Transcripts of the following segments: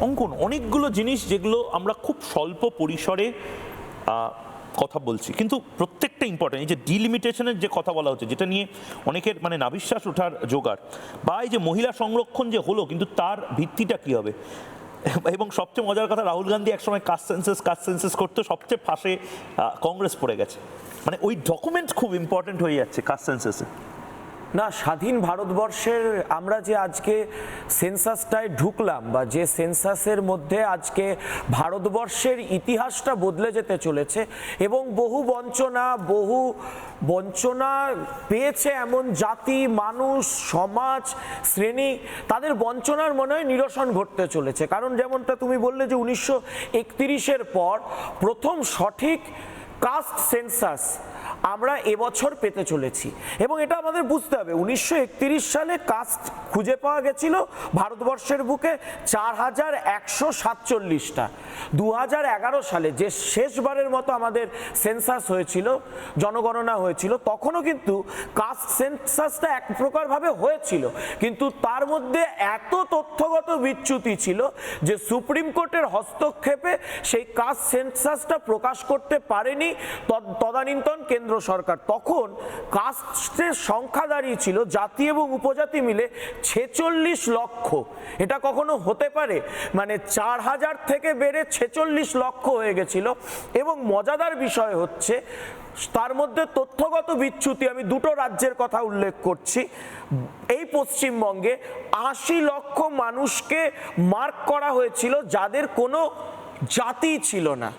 অঙ্কন অনেকগুলো জিনিস যেগুলো আমরা খুব স্বল্প পরিসরে কথা বলছি, কিন্তু প্রত্যেকটা ইম্পর্টেন্ট। এই যে ডিলিমিটেশনের যে কথা বলা হচ্ছে, যেটা নিয়ে অনেকের মানে নাবিশ্বাস ওঠার জোগাড়, বা এই যে মহিলা সংরক্ষণ যে হলো, কিন্তু তার ভিত্তিটা কী হবে। এবং সবচেয়ে মজার কথা, রাহুল গান্ধী একসময় কাস্ট সেন্সাস করতে সবচেয়ে ফাঁসে কংগ্রেস পড়ে গেছে। মানে ওই ডকুমেন্ট খুব ইম্পর্টেন্ট হয়ে যাচ্ছে কাস্ট সেন্সাসে। না, স্বাধীন ভারতবর্ষের আমরা যে আজকে সেন্সাসটায় ঢুকলাম, বা যে সেন্সাসের মধ্যে আজকে ভারতবর্ষের ইতিহাসটা বদলে যেতে চলেছে, এবং বহু বঞ্চনা পেয়েছে এমন জাতি, মানুষ, সমাজ, শ্রেণী, তাদের বঞ্চনার মনে হয় নিরসন ঘটতে চলেছে। কারণ যেমনটা তুমি বললে যে 1931-এর পর প্রথম সঠিক কাস্ট সেন্সাস আমরা এবছর পেতে চলেছি। এবং এটা আমাদের বুঝতে হবে, 1931 সালে কাস্ট খুঁজে পাওয়া গেছিল ভারতবর্ষের বুকে 4147টা। 2011 সালে যে শেষবারের মতো আমাদের সেন্সাস হয়েছিল, জনগণনা হয়েছিল, তখনও কিন্তু কাস্ট সেন্সাসটা এক প্রকারভাবে হয়েছিল, কিন্তু তার মধ্যে এত তথ্যগত বিচ্যুতি ছিল যে সুপ্রিম কোর্টের হস্তক্ষেপে সেই কাস্ট সেন্সাসটা প্রকাশ করতে পারেনি তদানীন্তন কেন্দ্র সরকার। তখন কাস্টের সংখ্যা দাঁড়িয়েছিল জাতি এবং উপজাতি মিলে 46 লক্ষ। এটা কখনো হতে পারে? মানে 4000 থেকে বেড়ে 46 লক্ষ হয়ে গেছিল। এবং মজাদার বিষয় হচ্ছে, তার মধ্যে তথ্যগত বিচ্যুতি, আমি দুটো রাজ্যের কথা উল্লেখ করছি। এই পশ্চিমবঙ্গে 80 লক্ষ মানুষকে মার্ক করা হয়েছিল যাদের কোনো জাতি ছিল না।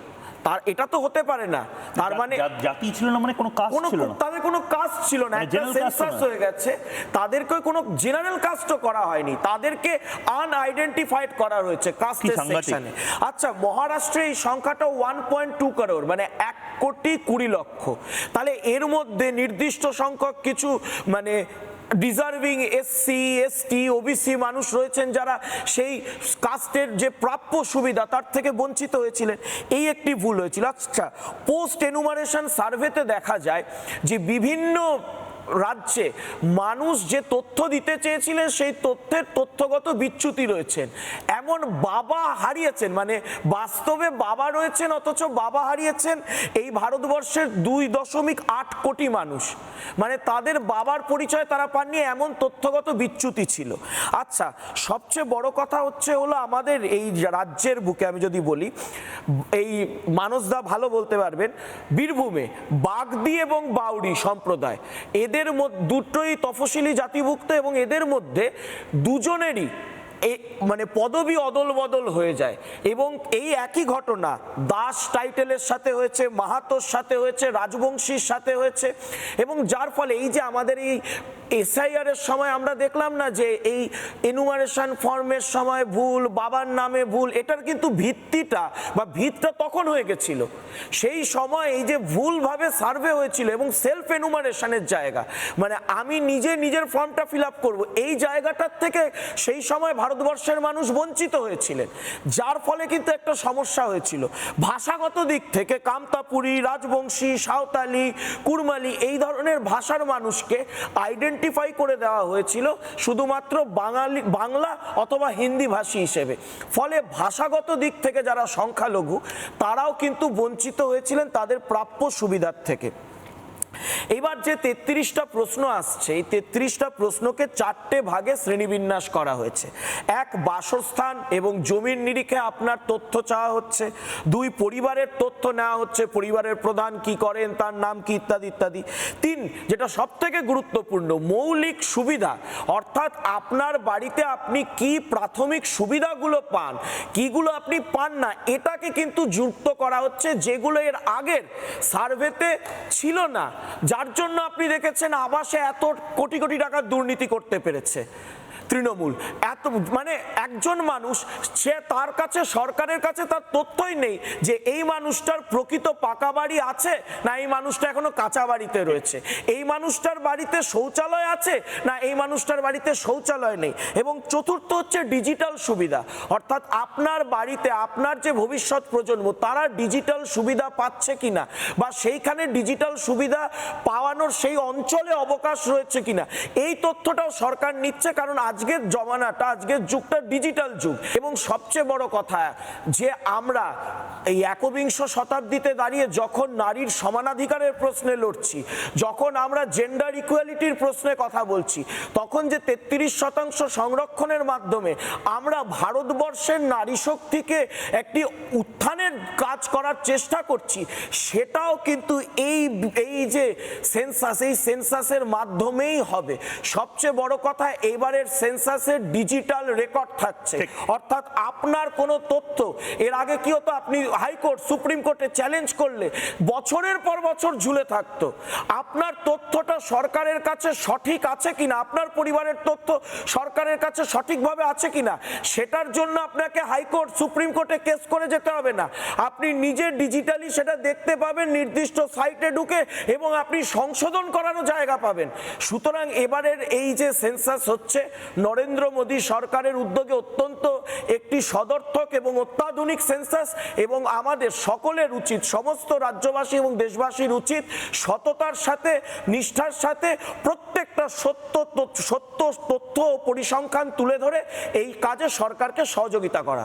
তার এটা তো হতে পারে না, তার মানে জাতি ছিল না, মানে কোনো কাস্ট ছিল না, তাদের কোনো কাস্ট ছিল না। একটা সেন্সাস হয়ে গেছে, তাদেরকে কোনো জেনারেল কাস্টও করা হয়নি, তাদেরকে আনআইডেন্টিফাইড করা হয়েছে কাস্টের সেকশনে। আচ্ছা, মহারাষ্ট্রে এই সংখ্যাটা 1.2 করোড়, মানে 1,20,00,000। তাহলে এর মধ্যে নির্দিষ্ট সংখ্যক কিছু মানে ডিজার্ভিং এসসি, এসটি, ওবিসি মানুষ রয়েছেন যারা সেই কাস্টের যে প্রাপ্য সুবিধা তার থেকে বঞ্চিত হয়েছিলেন। এই একটি ভুল হয়েছিল। আচ্ছা, পোস্ট এনুমারেশন সার্ভেতে দেখা যায় যে বিভিন্ন রাজ্যে মানুষ যে তথ্য দিতে চেয়েছিলেন সেই তথ্যের তথ্যগত বিচ্যুতি রয়েছেন। এমন বাবা হারিয়েছেন, মানে বাস্তবে বাবা রয়েছেন অথচ বাবা হারিয়েছেন এই ভারতবর্ষের 2.8 কোটি মানুষ। মানে তাদের বাবার পরিচয় তারা পাননি, এমন তথ্যগত বিচ্যুতি ছিল। আচ্ছা, সবচেয়ে বড় কথা হলো আমাদের এই রাজ্যের বুকে আমি যদি বলি, এই মানসদা ভালো বলতে পারবেন, বীরভূমে বাগদি এবং বাউরি সম্প্রদায়, এদের দুটোই তফসিলি জাতিভুক্ত, এবং এদের মধ্যে দুজনেরই মানে পদবি অদল বদল হয়ে যায়। এবং এই একই ঘটনা দাস টাইটেলের সাথে হয়েছে, মাহাতোর সাথে হয়েছে, রাজবংশীর সাথে হয়েছে। এবং যার ফলে এই যে আমাদের এই এসআইআর এর সময় আমরা দেখলাম না যে এই এনুমারেশন ফর্মের সময় ভুল, বাবার নামে ভুল, এটার কিন্তু ভিতটা তখন হয়ে গেছিল। সেই সময় এই যে ভুলভাবে সার্ভে হয়েছিল এবং সেলফ এনুমারেশনের জায়গা, মানে আমি নিজের ফর্মটা ফিল আপ করবো, এই জায়গাটার থেকে সেই সময় ভারতবর্ষের মানুষ বঞ্চিত হয়েছিলেন। যার ফলে কিন্তু একটা সমস্যা হয়েছিল ভাষাগত দিক থেকে। কামতাপুরী, রাজবংশী, সাঁওতালি, কুড়মালি এই ধরনের ভাষার মানুষকে আইডেন্টিফাই করে দেওয়া হয়েছিল শুধুমাত্র বাংলা অথবা হিন্দি ভাষী হিসেবে। ফলে ভাষাগত দিক থেকে যারা সংখ্যালঘু তারাও কিন্তু বঞ্চিত হয়েছিলেন তাদের প্রাপ্য সুবিধার থেকে। এবার যে 33টা প্রশ্ন আসছে, এই 33টা প্রশ্নকে 4টে ভাগে শ্রেণীবিন্যাস করা হয়েছে। 1, বাসস্থান এবং জমির নিরিখে আপনার তথ্য চাওয়া হচ্ছে। 2, পরিবারের তথ্য নেওয়া হচ্ছে, পরিবারের প্রধান কি করেন, তার নাম কি, ইত্যাদি ইত্যাদি। 3, যেটা সব থেকে গুরুত্বপূর্ণ, মৌলিক সুবিধা, অর্থাৎ আপনার বাড়িতে আপনি কি প্রাথমিক সুবিধাগুলো পান, কিগুলো আপনি পান না, এটাকে কিন্তু যুক্ত করা হচ্ছে, যেগুলো এর আগের সার্ভেতে ছিল না, যার জন্য আপনি দেখেছেন আবাসে এত কোটি কোটি টাকার দুর্নীতি করতে পেরেছে তৃণমূল। এত মানে একজন মানুষ, সে তার কাছে, সরকারের কাছে তার তথ্যই নেই যে এই মানুষটার প্রকৃত পাকা বাড়ি আছে না এই মানুষটা এখনো কাঁচা বাড়িতে রয়েছে, এই মানুষটার বাড়িতে শৌচালয় আছে না এই মানুষটার বাড়িতে শৌচালয় নেই। এবং চতুর্থ হচ্ছে ডিজিটাল সুবিধা, অর্থাৎ আপনার বাড়িতে আপনার যে ভবিষ্যৎ প্রজন্ম তারা ডিজিটাল সুবিধা পাচ্ছে কিনা, বা সেইখানে ডিজিটাল সুবিধা পাওয়ানোর সেই অঞ্চলে অবকাশ রয়েছে কিনা, এই তথ্যটাও সরকার নিচ্ছে। কারণ আজ আজকের জমানাটা, আজকের যুগটা ডিজিটাল যুগ, এবং সবচেয়ে বড় কথা যে আমরা এই একবিংশ শতাব্দীতে দাঁড়িয়ে যখন নারীর সমানাধিকারের প্রশ্নে লড়ছি, যখন আমরা জেন্ডার ইকুয়ালিটির প্রশ্নে কথা বলছি, তখন যে 33% সংরক্ষণের মাধ্যমে আমরা ভারতবর্ষের নারী শক্তিকে একটি উত্থানের কাজ করার চেষ্টা করছি, সেটাও কিন্তু এই যে সেন্সাস, এই সেন্সাসের মাধ্যমেই হবে। সবচেয়ে বড় কথা, এবারের সেন্সাসের ডিজিটাল রেকর্ড থাকছে, অর্থাৎ আপনার কোনো তথ্য এর আগে কি হতো, আপনি হাইকোর্ট সুপ্রিম কোর্টে চ্যালেঞ্জ করলে বছরের পর বছর ঝুলে থাকতো। আপনার তথ্যটা সরকারের কাছে সঠিক আছে কিনা, আপনার পরিবারের তথ্য সরকারের কাছে সঠিকভাবে আছে কিনা, সেটার জন্য আপনাকে হাইকোর্ট সুপ্রিম কোর্টে কেস করে যেতে হবে না। আপনি নিজে ডিজিটালি সেটা দেখতে পাবেন নির্দিষ্ট সাইটে ঢুকে, এবং আপনি সংশোধন করারও জায়গা পাবেন। সুতরাং এবারের এই যে সেন্সাস হচ্ছে, নরেন্দ্র মোদী সরকারের উদ্যোগে অত্যন্ত একটি সদর্থক এবং অত্যাধুনিক সেন্সাস, এবং আমাদের সকলের উচিত, সমস্ত রাজ্যবাসী এবং দেশবাসীর উচিত সততার সাথে, নিষ্ঠার সাথে প্রত্যেকটা সত্য তথ্য ও পরিসংখ্যান তুলে ধরে এই কাজে সরকারকে সহযোগিতা করা।